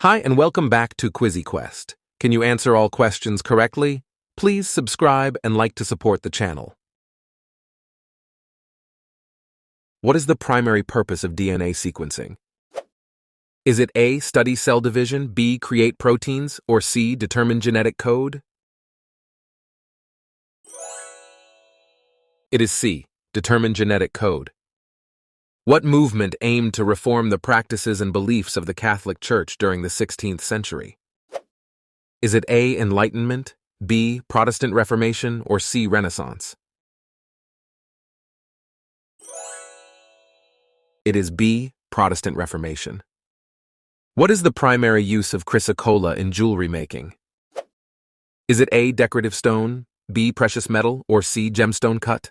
Hi, and welcome back to QuizzyQuest. Can you answer all questions correctly? Please subscribe and like to support the channel. What is the primary purpose of DNA sequencing? Is it A, study cell division, B, create proteins, or C, determine genetic code? It is C, determine genetic code. What movement aimed to reform the practices and beliefs of the Catholic Church during the 16th century? Is it A, Enlightenment, B, Protestant Reformation, or C, Renaissance? It is B, Protestant Reformation. What is the primary use of chrysocolla in jewelry making? Is it A, decorative stone, B, precious metal, or C, gemstone cut?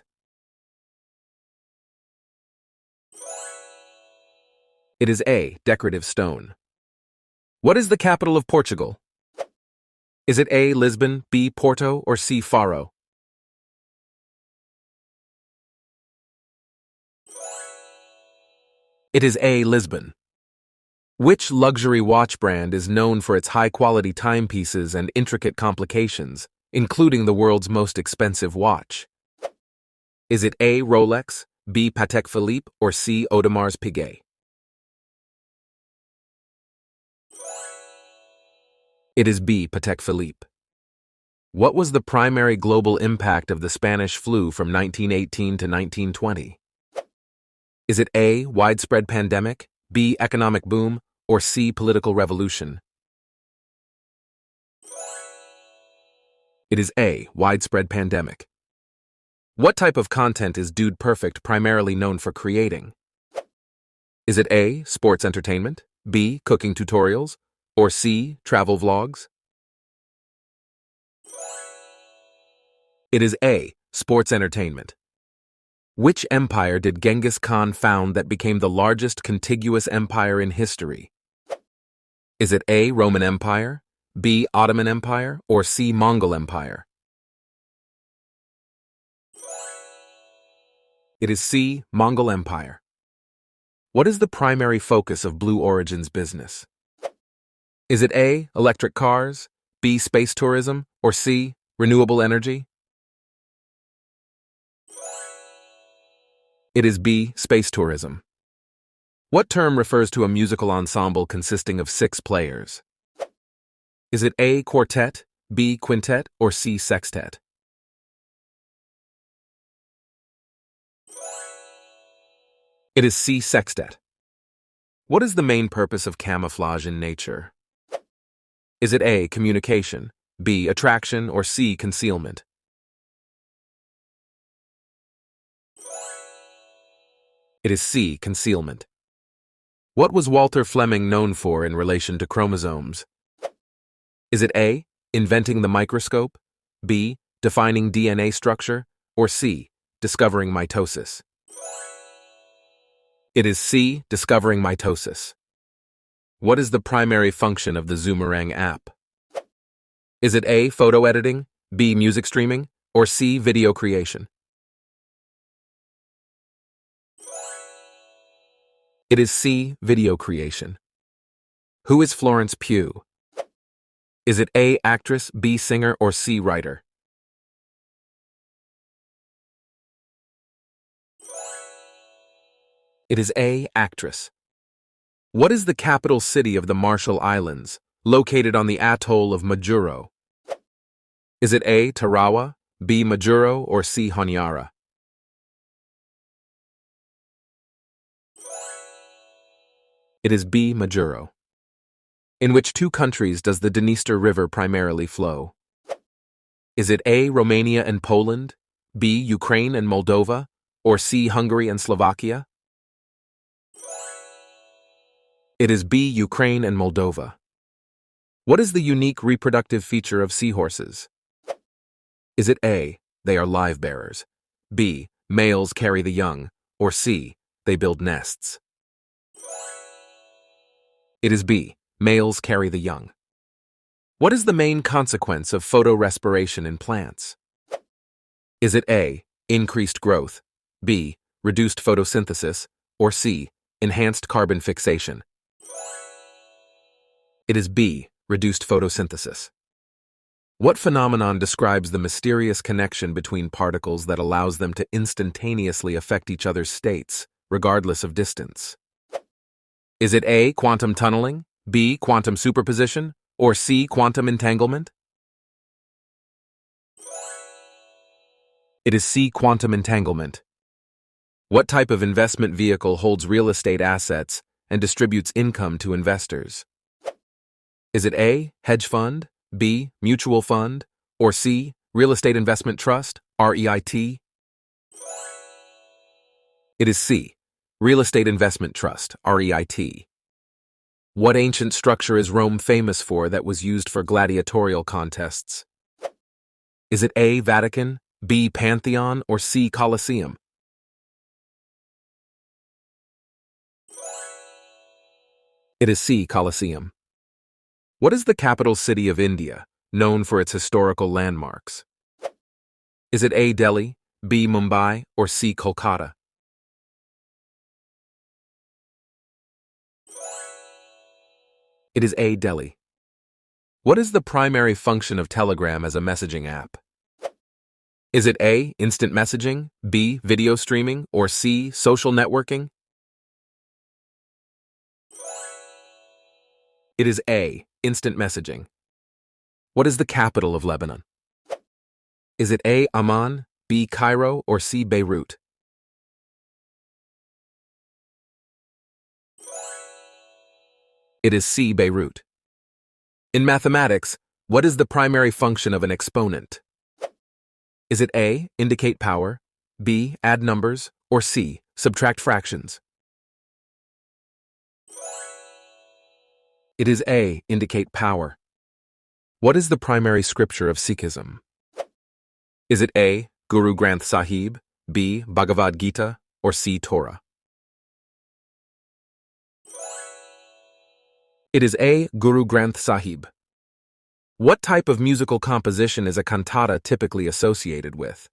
It is A, decorative stone. What is the capital of Portugal? Is it A, Lisbon, B, Porto, or C, Faro? It is A, Lisbon. Which luxury watch brand is known for its high-quality timepieces and intricate complications, including the world's most expensive watch? Is it A, Rolex, B, Patek Philippe, or C, Audemars Piguet? It is B, Patek Philippe. What was the primary global impact of the Spanish flu from 1918 to 1920? Is it A, widespread pandemic, B, economic boom, or C, political revolution? It is A, widespread pandemic. What type of content is Dude Perfect primarily known for creating? Is it A, sports entertainment, B, cooking tutorials, or C, travel vlogs? It is A, sports entertainment. Which empire did Genghis Khan found that became the largest contiguous empire in history? Is it A, Roman Empire, B, Ottoman Empire, or C, Mongol Empire? It is C, Mongol Empire. What is the primary focus of Blue Origin's business? Is it A, electric cars, B, space tourism, or C, renewable energy? It is B, space tourism. What term refers to a musical ensemble consisting of 6 players? Is it A, quartet, B, quintet, or C, sextet? It is C, sextet. What is the main purpose of camouflage in nature? Is it A, communication, B, attraction, or C, concealment? It is C, concealment. What was Walter Fleming known for in relation to chromosomes? Is it A, inventing the microscope, B, defining DNA structure, or C, discovering mitosis? It is C, discovering mitosis. What is the primary function of the Zoomerang app? Is it A, photo editing, B, music streaming, or C, video creation? It is C, video creation. Who is Florence Pugh? Is it A, actress, B, singer, or C, writer? It is A, actress. What is the capital city of the Marshall Islands, located on the atoll of Majuro? Is it A, Tarawa, B, Majuro, or C, Honiara? It is B, Majuro. In which 2 countries does the Dniester River primarily flow? Is it A, Romania and Poland, B, Ukraine and Moldova, or C, Hungary and Slovakia? It is B, Ukraine and Moldova. What is the unique reproductive feature of seahorses? Is it A, they are live bearers, B, males carry the young, or C, they build nests? It is B, males carry the young. What is the main consequence of photorespiration in plants? Is it A, increased growth, B, reduced photosynthesis, or C, enhanced carbon fixation? It is B. Reduced photosynthesis. What phenomenon describes the mysterious connection between particles that allows them to instantaneously affect each other's states, regardless of distance? Is it A. Quantum tunneling, B. Quantum superposition, or C. Quantum entanglement? It is C. Quantum entanglement. What type of investment vehicle holds real estate assets and distributes income to investors? Is it A. Hedge fund, B. Mutual fund, or C. Real estate investment trust, REIT? It is C. Real estate investment trust, REIT. What ancient structure is Rome famous for that was used for gladiatorial contests? Is it A. Vatican, B. Pantheon, or C. Colosseum? It is C. Colosseum. What is the capital city of India, known for its historical landmarks? Is it A. Delhi, B. Mumbai, or C. Kolkata? It is A. Delhi. What is the primary function of Telegram as a messaging app? Is it A. Instant messaging, B. Video streaming, or C. Social networking? It is A. Instant messaging. What is the capital of Lebanon? Is it A. Amman, B. Cairo, or C. Beirut? It is C. Beirut. In mathematics, what is the primary function of an exponent? Is it A. Indicate power, B. Add numbers, or C. Subtract fractions? It is A. Indicate power. What is the primary scripture of Sikhism? Is it A. Guru Granth Sahib, B. Bhagavad Gita, or C. Torah? It is A. Guru Granth Sahib. What type of musical composition is a cantata typically associated with?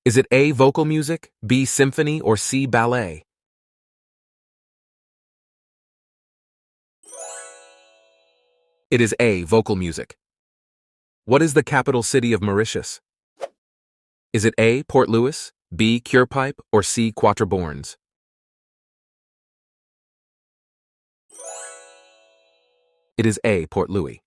Is it A. Vocal music, B. Symphony, or C. Ballet? It is A. Vocal music. What is the capital city of Mauritius? Is it A. Port Louis, B. Curepipe, or C. Quatre Bornes? It is A. Port Louis.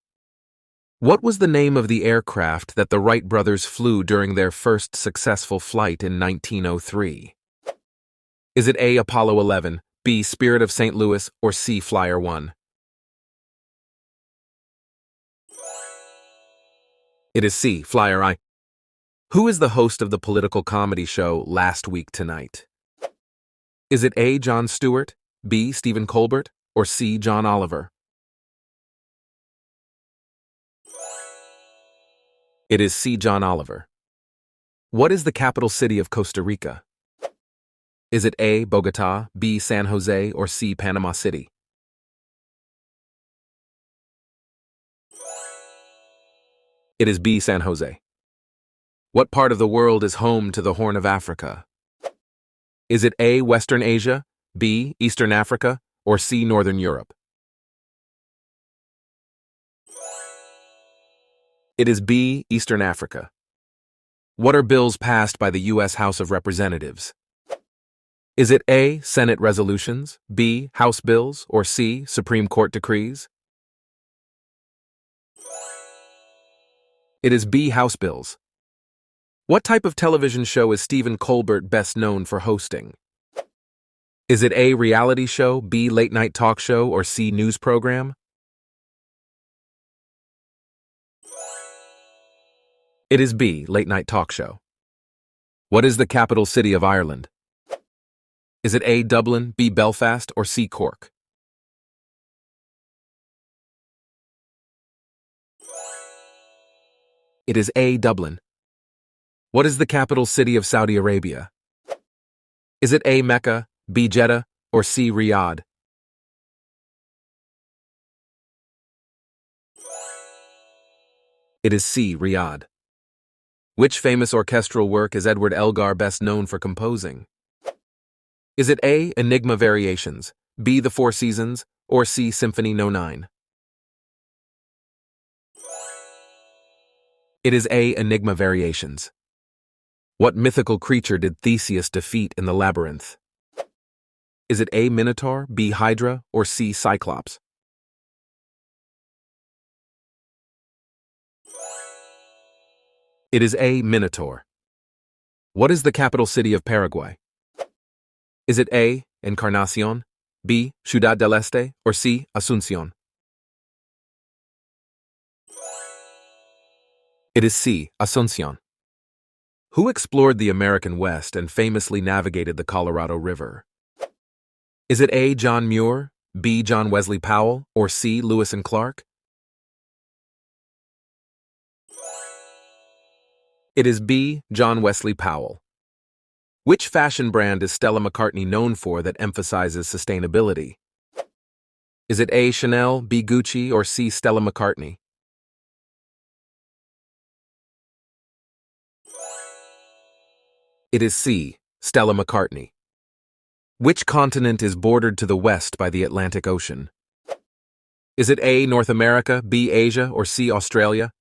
What was the name of the aircraft that the Wright brothers flew during their first successful flight in 1903? Is it A. Apollo 11, B. Spirit of St. Louis, or C. Flyer 1? It is C. Flyer I. Who is the host of the political comedy show Last Week Tonight? Is it A. Jon Stewart, B. Stephen Colbert, or C. John Oliver? It is C. John Oliver. What is the capital city of Costa Rica? Is it A. Bogota, B. San Jose, or C. Panama City? It is B. San Jose. What part of the world is home to the Horn of Africa? Is it A. Western Asia, B. Eastern Africa, or C. Northern Europe? It is B. Eastern Africa. What are bills passed by the U.S. House of Representatives? Is it A. Senate resolutions, B. House bills, or C. Supreme Court decrees? It is B. House bills. What type of television show is Stephen Colbert best known for hosting? Is it A. Reality show, B. Late night talk show, or C. News program? It is B. Late night talk show. What is the capital city of Ireland? Is it A. Dublin, B. Belfast, or C. Cork? It is A. Dublin. What is the capital city of Saudi Arabia? Is it A. Mecca, B. Jeddah, or C. Riyadh? It is C. Riyadh. Which famous orchestral work is Edward Elgar best known for composing? Is it A. Enigma Variations, B. The Four Seasons, or C. Symphony No. 9? It is A. Enigma Variations. What mythical creature did Theseus defeat in the labyrinth? Is it A. Minotaur, B. Hydra, or C. Cyclops? It is A. Minotaur. What is the capital city of Paraguay? Is it A. Encarnacion, B. Ciudad del Este, or C. Asunción? It is C. Asunción. Who explored the American West and famously navigated the Colorado River? Is it A. John Muir, B. John Wesley Powell, or C. Lewis and Clark? It is B. John Wesley Powell. Which fashion brand is Stella McCartney known for that emphasizes sustainability? Is it A. Chanel, B. Gucci, or C. Stella McCartney? It is C. Stella McCartney. Which continent is bordered to the west by the Atlantic Ocean? Is it A. North America, B. Asia, or C. Australia?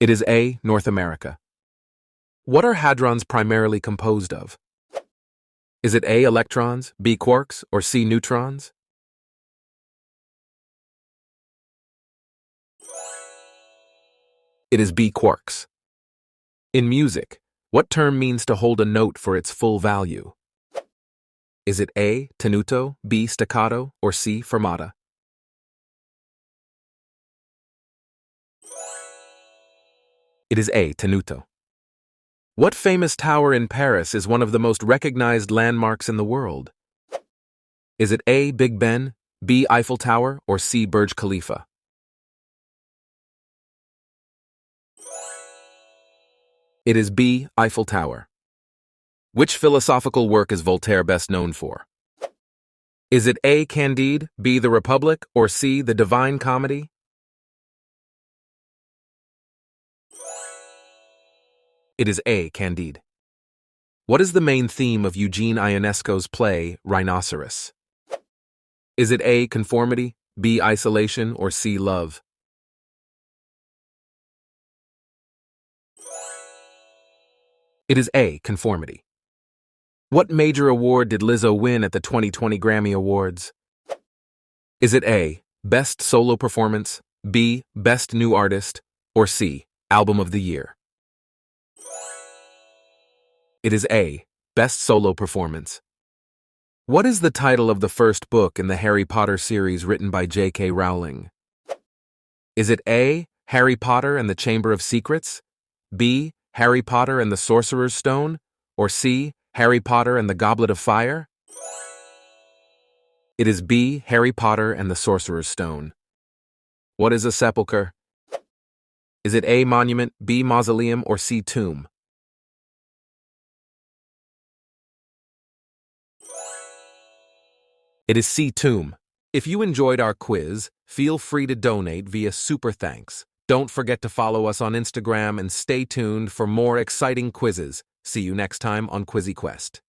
It is A. North America. What are hadrons primarily composed of? Is it A. Electrons, B. Quarks, or C. Neutrons? It is B. Quarks. In music, what term means to hold a note for its full value? Is it A. Tenuto, B. Staccato, or C. Fermata? It is A. Tenuto. What famous tower in Paris is one of the most recognized landmarks in the world? Is it A. Big Ben, B. Eiffel Tower, or C. Burj Khalifa? It is B. Eiffel Tower. Which philosophical work is Voltaire best known for? Is it A. Candide, B. The Republic, or C. The Divine Comedy? It is A. Candide. What is the main theme of Eugene Ionesco's play, Rhinoceros? Is it A. Conformity, B. Isolation, or C. Love? It is A. Conformity. What major award did Lizzo win at the 2020 Grammy Awards? Is it A. Best Solo Performance, B. Best New Artist, or C. Album of the Year? It is A. Best Solo Performance. What is the title of the first book in the Harry Potter series written by J.K. Rowling? Is it A. Harry Potter and the Chamber of Secrets, B. Harry Potter and the Sorcerer's Stone, or C. Harry Potter and the Goblet of Fire? It is B. Harry Potter and the Sorcerer's Stone. What is a sepulcher? Is it A. Monument, B. Mausoleum, or C. Tomb? It is C. Tomb. If you enjoyed our quiz, feel free to donate via Super Thanks. Don't forget to follow us on Instagram and stay tuned for more exciting quizzes. See you next time on QuizzyQuest.